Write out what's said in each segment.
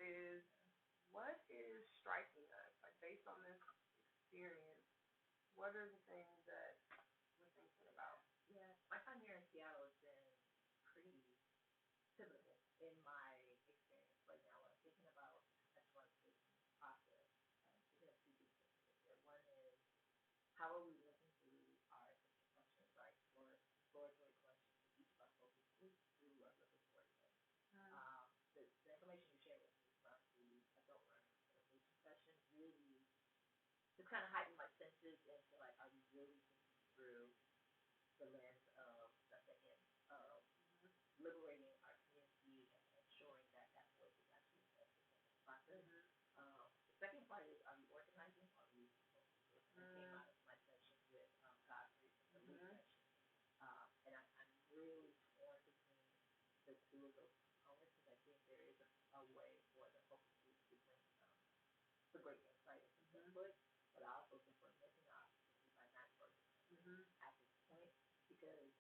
is what is striking us, like based on this experience, what are the things that we're thinking about? Yeah, my time here in Seattle has been pretty pivotal in my experience right now when I'm thinking about conceptualization process. Thinking of two things here. One is how are we looking through our essential questions, right, for exploratory questions that each of us focus through our laboratory. The information you shared with me from the adult learning facilitation session really just kind of heightened my senses into like, are we really thinking through the lens of the end of liberating our community and ensuring that that voice is actually invested in the process. The second part is, are we organizing or are we focused? I came out of my session with Godfrey from the lead session, and I'm really torn between the two of those components because I think there is a way for the focus group to bring some great insight and some input, but I also think we're missing an opportunity by not organizing at this point because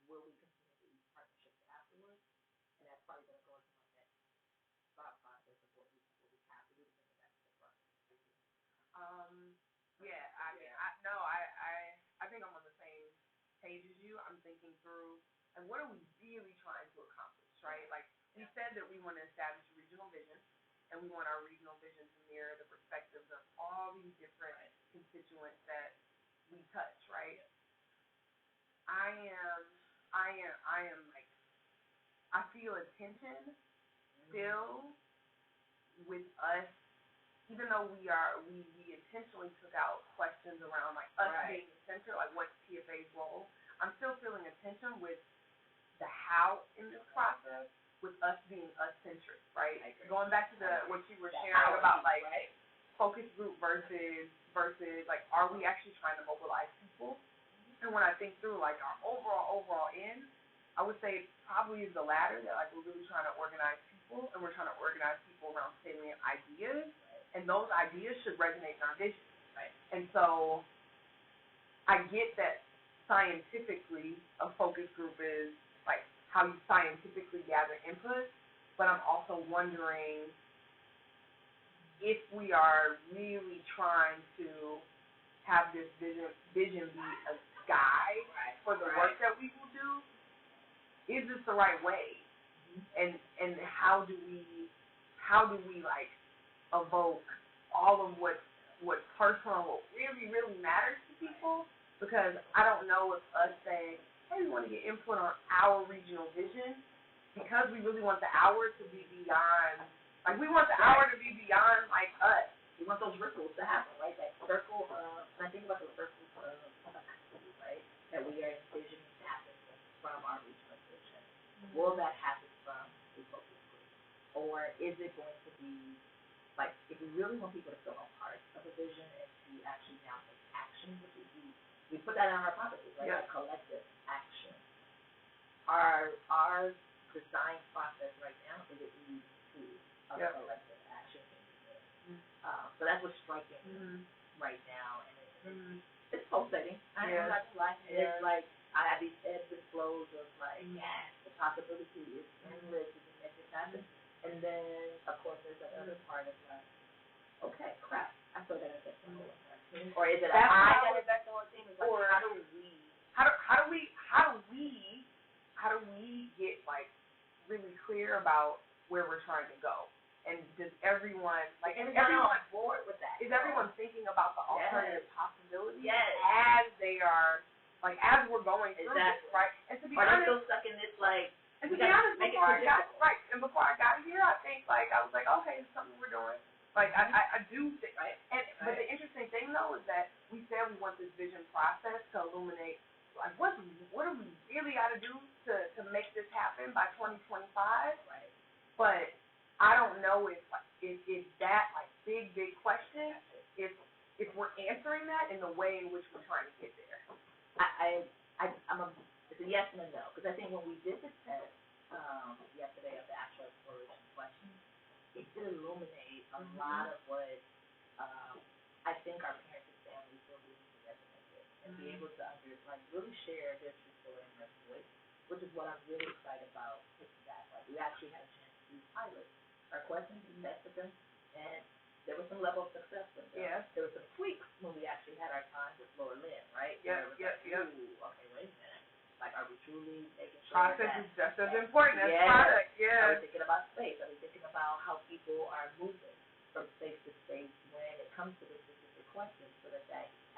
will we continue these partnerships afterwards? And that's probably going to go into my next thought process of what we have to do to bring it back to the front. Yeah, I think I'm on the same page as you. I'm thinking through, and what are we really trying to accomplish, right? Like, we said that we want to establish a regional vision, and we want our regional vision to mirror the perspectives of all these different constituents that we touch, right? I am like, I feel a tension still with us, even though we intentionally took out questions around like us being the center, like what's TFA's role. I'm still feeling a tension with the how in this process, with us being us-centric, right? Going back to what you were sharing about like focus group versus like, are we actually trying to mobilize people? And when I think through like our overall end, I would say it probably is the latter, that like we're really trying to organize people, and we're trying to organize people around salient ideas, and those ideas should resonate in our vision. Right. And so I get that scientifically a focus group is like how you scientifically gather input, but I'm also wondering if we are really trying to have this vision be a guide for the work that we will do. Is this the right way? And how do we like evoke all of what's personal, what really matters to people? Because I don't know if us saying, hey, we want to get input on our regional vision, because we really want the hour to be beyond, like we want the hour to be beyond like us. We want those ripples to happen, right? That circle of, and I think about the circles of activity, right? That we are envisioning to happen from our regional vision. Will that happen from a focus group? Or is it going to be, like, if we really want people to feel a part of a vision and to actually now take action, which is we put that on our hypothesis, right? Like collective action. Our design process right now is it leads to a collective action. So that's what's striking right now, and it's pulsating. I'm not gonna lie. It's like I have these ebbs and flows of like, the possibility is endless, you can make this happen. And then, of course, there's that other part of like, okay, crap, I feel that affects the whole team. Or is it I that affects the whole team? It's like, how do we get like really clear about where we're trying to go? And does everyone everyone on board with that? Is everyone thinking about the alternative possibilities as they are, like as we're going through this, right? And to be honest, still stuck in this like. And to be honest, before I got here, I think like I was like, okay, it's something we're doing. Like I do think, but the interesting thing though is that we said we want this vision process to illuminate like what do we really got to do to make this happen by 2025? Right. But I don't know if that like big question, if we're answering that in the way in which we're trying to get there. It's a yes and a no, because I think when we did the test yesterday of the actual exploration questions, it did illuminate a lot of what I think our parents and families will be able to resonate with and be able to really share their true story and their voice, which is what I'm really excited about taking back. Like we actually had a chance to do pilots our questions, we tested them, and there was some level of success with them. Yeah. There were some tweaks when we actually had our time with Laura Lynn, right? Yep. Ooh, okay, wait a minute. Like, are we truly making sure process is just as important as product? Yeah. Are we thinking about space? Are we thinking about how people are moving from space to space when it comes to the specific questions, so that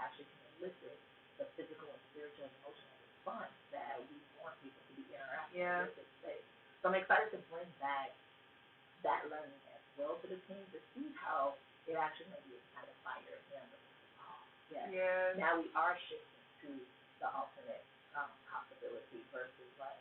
actually can elicit the physical and spiritual and emotional response that we want people to be interacting with this space? So I'm excited to bring back that learning as well to the team to see how it actually maybe ignited fire in them. Oh, yes. Now we are shifting to the alternate possibility versus like,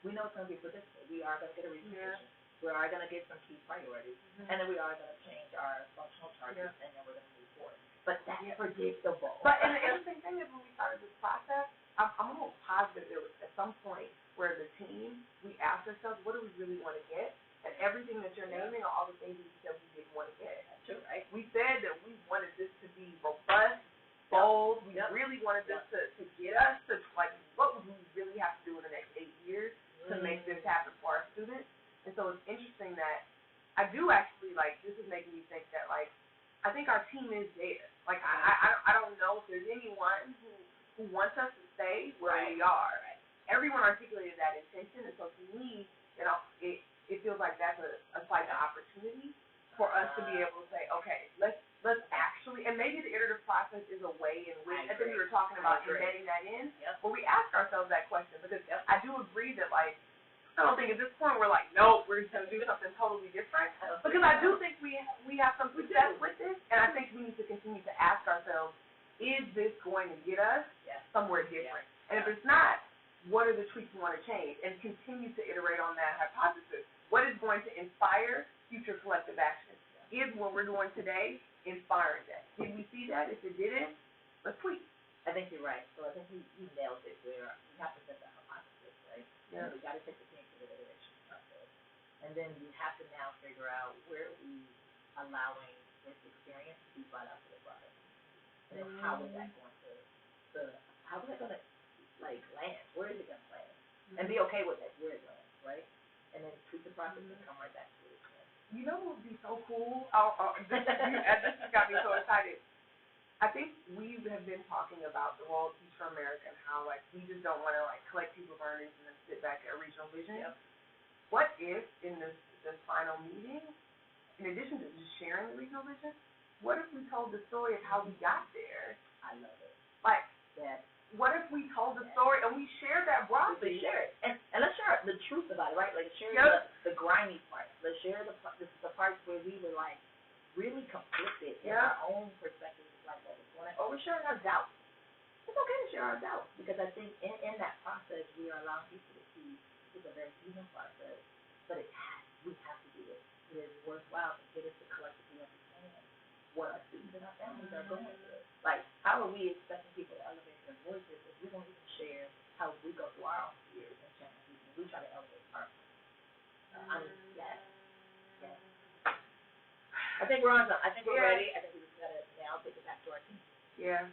we know it's going to be predictable. We are going to get a revision. We are going to get some key priorities, and then we are going to change our functional targets, and then we're going to move forward. But that's predictable. But and the interesting thing is, when we started this process, I'm almost positive there was at some point where the team, we asked ourselves, what do we really want to get? And everything that you're naming are all the things that we said we didn't want to get. That's true, right? We said that we wanted this to be robust, bold. We really wanted this to get us to, like, what would we really have to do in the next 8 years to make this happen for our students? And so it's interesting that I do actually, like, this is making me think that, like, I think our team is there. Like, I don't know if there's anyone who wants us to stay where we are. Right. Everyone articulated that intention, and so to me, you know, it feels like that's a slight opportunity for us to be able to say, okay, let's actually, and maybe the iterative process is a way in which, I think we were talking about embedding that in, where we ask ourselves that question, because I do agree that, like, I don't think at this point we're like, nope, we're going to do something totally different, because I do think we have some success with this, and I think we need to continue to ask ourselves, is this going to get us somewhere different? And if it's not, what are the tweaks we want to change? And continue to iterate on that hypothesis. What is going to inspire future collective action? Is what we're doing today inspiring that? Did we see that? If it didn't, let's tweak. I think you're right. So I think you nailed it where we have to set the hypothesis, right? Yeah. We got to take the team to the iteration process. And then we have to now figure out where we allowing this experience to be brought out to the product. And then how is that going how is that going to, like, land? Where is it going to land? And be okay with it, where it lands, right? And then tweak the process and come right back to it again. You know what would be so cool? This just got me so excited. I think we have been talking about the role of Teach for America and how, like, we just don't want to, like, collect people's earnings and then sit back at regional vision. Yep. What if in this final meeting, in addition to just sharing the regional vision, what if we told the story of how we got there? I love it. Like, what if we told the story and we shared that broadly? We share it. And let's share the truth about it, right? Like, share the grimy part. Let's share the parts where we were, like, really conflicted in our own perspectives of, like, what was going on. Or we're sharing our doubts. It's okay to share our doubts, because I think in that process we are allowing people to see it's a very human process, but we have to do it. It is worthwhile to get us to collectively understand what our students and our families are going through. Like, how are we expecting people to elevate their voices if we don't even share how we go through our own fears and challenges and we try to elevate our yes. I think we're on I think we're ready. I think we just gotta now take it back to our team. Yeah.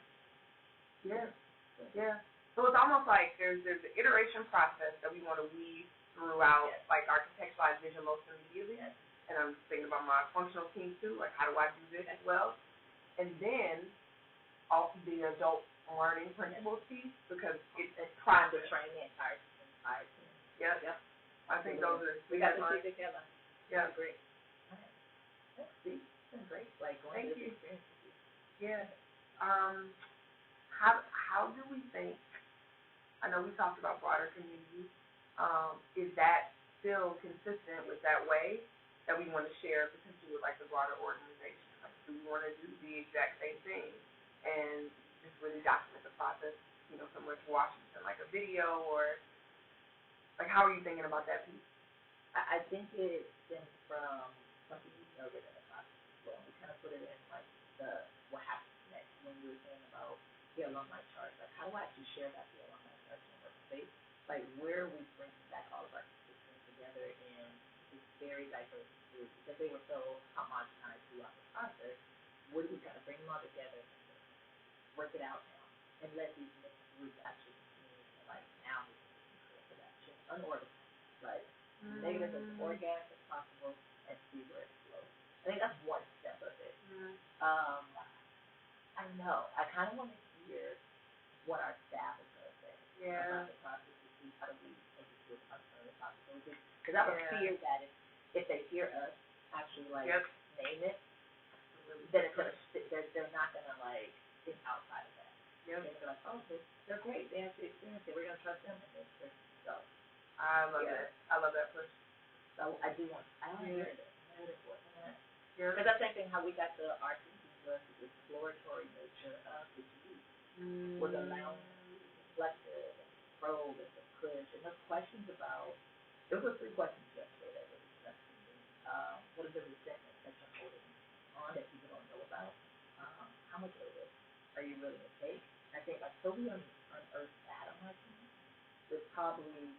So it's almost like there's the iteration process that we want to weave throughout, like, our contextualized vision most immediately. And I'm thinking about my functional team too, like, how do I do this as well? And then also the adult learning principles piece, because it's trying to train the entire team. Yep. I think those are we got to see together. Yeah. Great. See, it's been great. Like, going to this experience with you. Yeah. How do we think? I know we talked about broader community. Is that still consistent with that way that we want to share potentially with, like, the broader organization? Like, do we want to do the exact same thing and just really document the process, you know, similar to Washington, like a video, or, like, how are you thinking about that piece? I think it stems from something you noted in the process. Well, we kind of put it in, like, what happens next when we were saying about the alumni chart. Like, how do I actually share that the alumni chart in workspace? Like, where we bring back all of our constituents together in this very diverse group, because they were so homogenized throughout the process. What do we kind of bring them all together and work it out now and let these mixed groups actually continue to, like, now we can control production unorganized, like, negative as organic as possible, and see where it flows. I think that's one step of it. Mm-hmm. I know. I kind of want to hear what our staff is going to say about the process to see how do we execute our current possibilities. Because I would fear that if they hear us actually name it, then it's gonna they're not gonna think outside of that. They're gonna be like, oh, they're great. They actually experienced it. We're gonna trust them, and they're so. I love it. I love that push. So I want to hear it. Because that's the same thing how we got the our thinking was the exploratory nature of the disease was allowing us to be reflective and probe and to push and the questions about there were 3 questions yesterday that really stuck to me. What is the resentment that you're holding on that people don't know about? How much of it are you willing to take? I think until we unearth that on our team, there's probably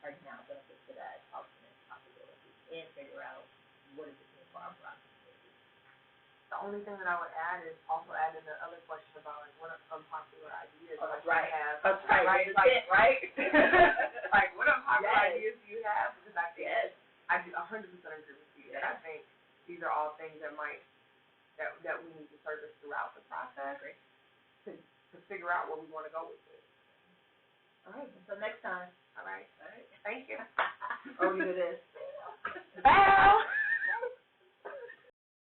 are now benefits to that alternate possibility and figure out what does it mean for our process. The only thing that I would add is also add in the other question about what unpopular ideas have. That's right. Right? Like what unpopular ideas do you have? Because I think I do 100% agree with you. And I think these are all things that might that we need to service throughout the process to figure out where we want to go with it. All right. Until next time. All right. Thank you. Over to this. Bye.